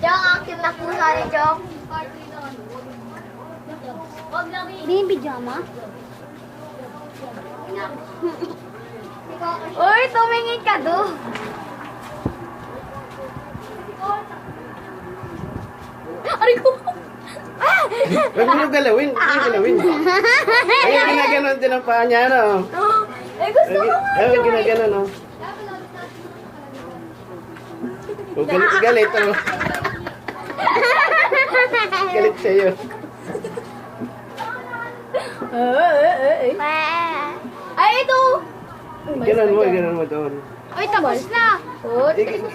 Jong, active na pusa ni Jong. Hindi yung pijama? Uy, tumingin ka doon. Aray ko! Huwag mo galawin. Huwag mo galawin. Ay, ginaganon din ang paa niya, no? Eh, gusto ko nga. Ay, ginaganon, no? Huwag galit, no? Galit sa'yo. Ay, ito. Ganon mo doon. Ay, tapos na!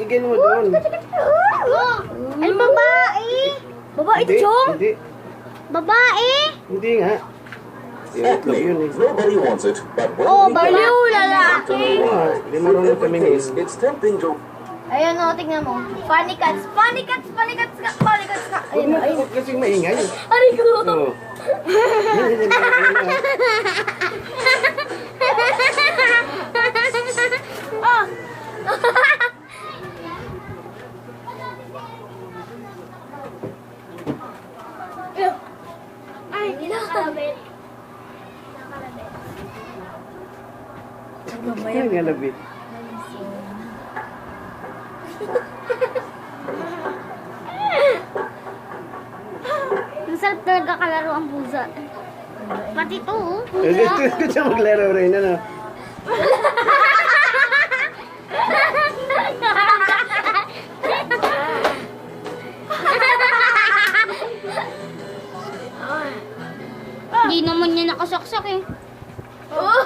Iganon mo doon. Ay, babae! Babae ito, Hindi, Chong! hindi. Babae! Hindi nga. Exactly. Yun eh. Nobody wants it, but when Oh, we baliw, cannot, lalaki! Oo nga, hindi marunong kami ngayon. it's tempting to Ayun, no, tingnan mo. Funny cats. Funny cats, funny cats ka, funny cats ka. Huwag mo kasing maingay. Aray ko. Oo. Oh! Ay, nakalabit. Ay, nga labit. Masarap talaga kalaro ang pusa. Pati ito, oh. Gusto siya maglaro rin, ano? Hindi naman niya nakasaksak eh. Oh!